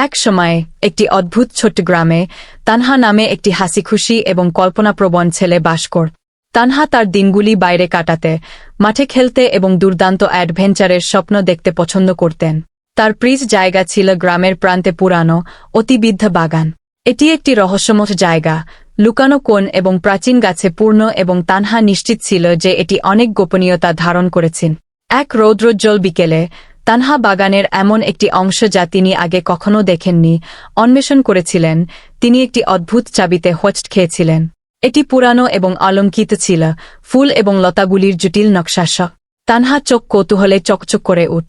এক সময় একটি অদ্ভুত ছোট্ট গ্রামে তানহা নামে একটি হাসিখুশি এবং কল্পনাপ্রবণ ছেলে বাস করত। তানহা তার দিনগুলি বাইরে কাটাতে, মাঠে খেলতে এবং দুর্দান্ত অ্যাডভেঞ্চারের স্বপ্ন দেখতে পছন্দ করতেন। তার প্রিয় জায়গা ছিল গ্রামের প্রান্তে পুরানো, অতিবৃদ্ধ বাগান। এটি একটি রহস্যময় জায়গা, লুকানো কোণ এবং প্রাচীন গাছে পূর্ণ, এবং তানহা নিশ্চিত ছিল যে এটি অনেক গোপনীয়তা ধারণ করেছেন। এক রৌদ্রোজ্জ্বল বিকেলে তানহা বাগানের এমন একটি অংশ যা তিনি আগে কখনো দেখেননি অন্বেষণ করেছিলেন। তিনি একটি অদ্ভুত চাবিতে হোঁচট খেয়েছিলেন। এটি পুরানো এবং অলঙ্কৃত ছিল, ফুল এবং লতাগুলির জটিল নকশাসহ। তানহা চোখ কৌতূহলে চকচক করে উঠ।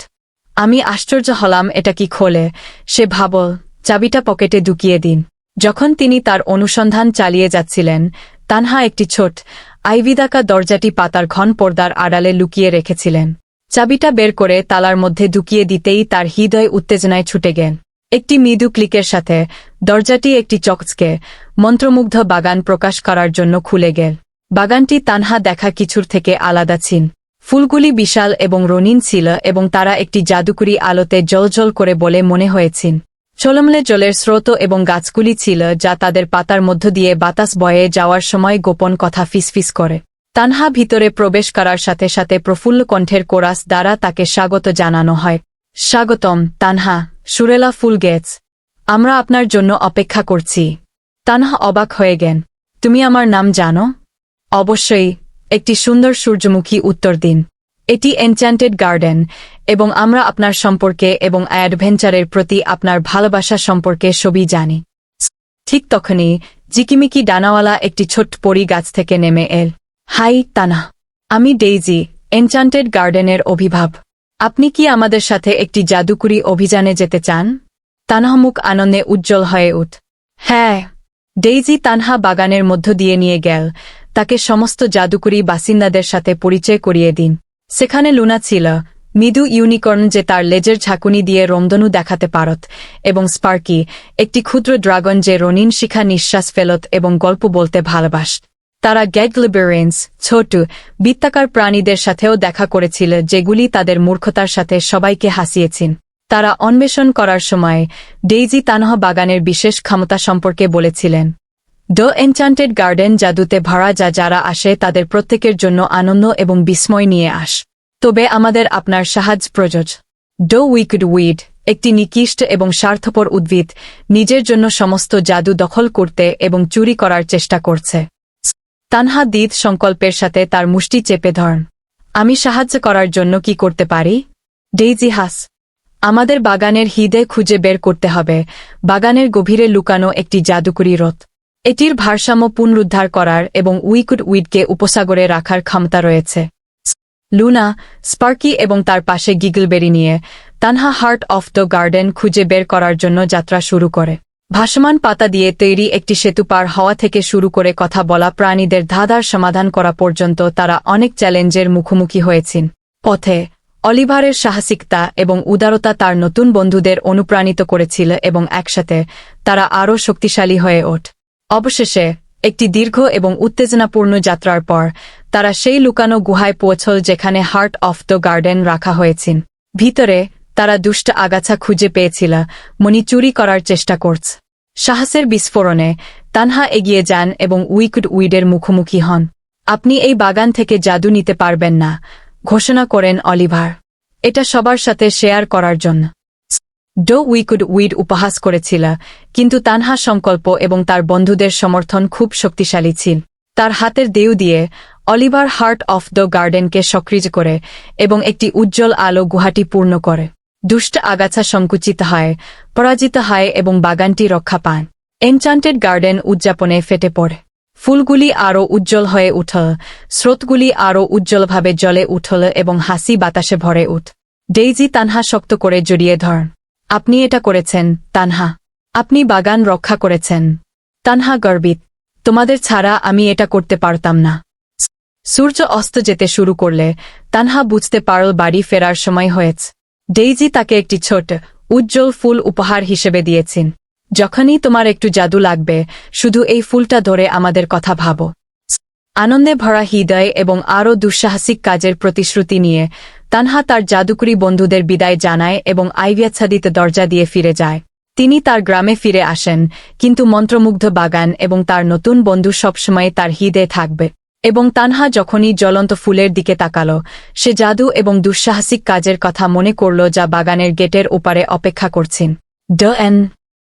আমি আশ্চর্য হলাম, এটা কি খোলে? সে ভাবল, চাবিটা পকেটে ঢুকিয়ে দিন। যখন তিনি তার অনুসন্ধান চালিয়ে যাচ্ছিলেন, তানহা একটি ছোট আইভিদাকা দরজাটি পাতার ঘন পর্দার আড়ালে লুকিয়ে রেখেছিলেন। চাবিটা বের করে তালার মধ্যে ঢুকিয়ে দিতেই তার হৃদয় উত্তেজনায় ছুটে গেল। একটি মৃদু ক্লিকের সাথে দরজাটি একটি চকচকে, মন্ত্রমুগ্ধ বাগান প্রকাশ করার জন্য খুলে গেল। বাগানটি তানহা দেখা কিছুর থেকে আলাদা ছিল। ফুলগুলি বিশাল এবং রঙিন ছিল এবং তারা একটি জাদুকরী আলোতে জ্বলজ্বল করে বলে মনে হয়েছিল। ঝলমলে জলের স্রোত এবং গাছগুলি ছিল যা তাদের পাতার মধ্য দিয়ে বাতাস বয়ে যাওয়ার সময় গোপন কথা ফিসফিস করে। তানহা ভিতরে প্রবেশ করার সাথে সাথে প্রফুল্ল কণ্ঠের কোরাস দ্বারা তাকে স্বাগত জানানো হয়। স্বাগতম, তানহা, সুরেলা ফুল গেটস। আমরা আপনার জন্য অপেক্ষা করছি। তানহা অবাক হয়ে গেন। তুমি আমার নাম জানো? অবশ্যই, একটি সুন্দর সূর্যমুখী উত্তর দিন। এটি এনচ্যান্টেড গার্ডেন, এবং আমরা আপনার সম্পর্কে এবং অ্যাডভেঞ্চারের প্রতি আপনার ভালোবাসা সম্পর্কে সবই জানি। ঠিক তখনই জিকিমিকি ডানাওয়ালা একটি ছোট্ট পরী গাছ থেকে নেমে এল। হাই তানহা, আমি ডেইজি, এনচ্যান্টেড গার্ডেনের অভিভাবক। আপনি কি আমাদের সাথে একটি জাদুকরী অভিযানে যেতে চান? তানহা মুখ আনন্দে উজ্জ্বল হয়ে উঠ। হ্যাঁ। ডেইজি তানহা বাগানের মধ্য দিয়ে নিয়ে গেল, তাকে সমস্ত জাদুকরী বাসিন্দাদের সাথে পরিচয় করিয়ে দিন। সেখানে লুনা ছিল, মৃদু ইউনিকর্ন যে তার লেজের ঝাঁকুনি দিয়ে রমধনু দেখাতে পারত, এবং স্পার্কি, একটি ক্ষুদ্র ড্রাগন যে রঙিন শিখা নিঃশ্বাস ফেলত এবং গল্প বলতে ভালোবাসত। তারা গ্যাগলিবেরেন্স, ছোট বৃত্তাকার প্রাণীদের সাথেও দেখা করেছিল যেগুলি তাদের মূর্খতার সাথে সবাইকে হাসিয়েছেন। তারা অন্বেষণ করার সময় ডেইজি তানহা বাগানের বিশেষ ক্ষমতা সম্পর্কে বলেছিলেন। দ্য এনচ্যান্টেড গার্ডেন জাদুতে ভরা, যা যারা আসে তাদের প্রত্যেকের জন্য আনন্দ এবং বিস্ময় নিয়ে আস। তবে আমাদের আপনার সাহায্য প্রয়োজন। দ্য উইকেড উইড, একটি নিকৃষ্ট এবং স্বার্থপর উদ্ভিদ, নিজের জন্য সমস্ত জাদু দখল করতে এবং চুরি করার চেষ্টা করছে। তানহা দৃঢ় সংকল্পের সাথে তার মুষ্টি চেপে ধরেন। আমি সাহায্য করার জন্য কি করতে পারি? ডেইজি হাস। আমাদের বাগানের হৃদয় খুঁজে বের করতে হবে। বাগানের গভীরে লুকানো একটি জাদুকরী রথ। এটির ভারসাম্য পুনরুদ্ধার করার এবং উইকেড উইডকে উপসাগরে রাখার ক্ষমতা রয়েছে। লুনা, স্পার্কি এবং তার পাশে গিগলবেরি নিয়ে Tanha heart of the garden খুঁজে বের করার জন্য যাত্রা শুরু করে। ভাসমান পাতা দিয়ে তৈরি একটি সেতু পার হওয়া থেকে শুরু করে কথা বলা প্রাণীদের ধাঁধার সমাধান করা পর্যন্ত তারা অনেক চ্যালেঞ্জের মুখোমুখি হয়েছেন। পথে অলিভারের সাহসিকতা এবং উদারতা তার নতুন বন্ধুদের অনুপ্রাণিত করেছিল এবং একসাথে তারা আরও শক্তিশালী হয়ে ওঠে। অবশেষে একটি দীর্ঘ এবং উত্তেজনাপূর্ণ যাত্রার পর তারা সেই লুকানো গুহায় পৌঁছল যেখানে হার্ট অফ দ্য গার্ডেন রাখা হয়েছিল। ভিতরে তারা দুষ্ট আগাছা খুঁজে পেয়েছিল, মণি চুরি করার চেষ্টা করছে। সাহসের বিস্ফোরণে তানহা এগিয়ে যান এবং উইকেড উইডের মুখোমুখি হন। আপনি এই বাগান থেকে জাদু নিতে পারবেন না, ঘোষণা করেন অলিভার। এটা সবার সাথে শেয়ার করার জন্য। দ্য উইকেড উইড উপহাস করেছিল, কিন্তু তানহা সংকল্প এবং তার বন্ধুদের সমর্থন খুব শক্তিশালী ছিল। তার হাতের দেউ দিয়ে অলিভার হার্ট অফ দ্য গার্ডেনকে সক্রিয় করে এবং একটি উজ্জ্বল আলো গুহাটি পূর্ণ করে। দুষ্ট আগাছা সংকুচিত হয়, পরাজিত হয় এবং বাগানটি রক্ষা পান। এনচ্যান্টেড গার্ডেন উদযাপনে ফেটে পড়ে। ফুলগুলি আরও উজ্জ্বল হয়ে উঠল, স্রোতগুলি আরও উজ্জ্বলভাবে জ্বলে উঠল এবং হাসি বাতাসে ভরে উঠ। ডেইজি তানহা শক্ত করে জড়িয়ে ধরেন। আপনি এটা করেছেন, তানহা। আপনি বাগান রক্ষা করেছেন। তানহা গর্বিত। তোমাদের ছাড়া আমি এটা করতে পারতাম না। সূর্য অস্ত যেতে শুরু করলে তানহা বুঝতে পারল বাড়ি ফেরার সময় হয়েছে। ডেইজি তাকে একটি ছোট উজ্জ্বল ফুল উপহার হিসেবে দিয়েছেন। যখনই তোমার একটু জাদু লাগবে, শুধু এই ফুলটা ধরে আমাদের কথা ভাবো। আনন্দে ভরা হৃদয় এবং আরও দুঃসাহসিক কাজের প্রতিশ্রুতি নিয়ে তানহা তার জাদুকরী বন্ধুদের বিদায় জানায় এবং আইভিয়াচ্ছাদিত দরজা দিয়ে ফিরে যায়। তিনি তার গ্রামে ফিরে আসেন, কিন্তু মন্ত্রমুগ্ধ বাগান এবং তার নতুন বন্ধু সবসময় তার হৃদয়ে থাকবে। এবং তানহা যখনই জ্বলন্ত ফুলের দিকে তাকাল, সে জাদু এবং দুঃসাহসিক কাজের কথা মনে করল যা বাগানের গেটের ওপারে অপেক্ষা করছেন।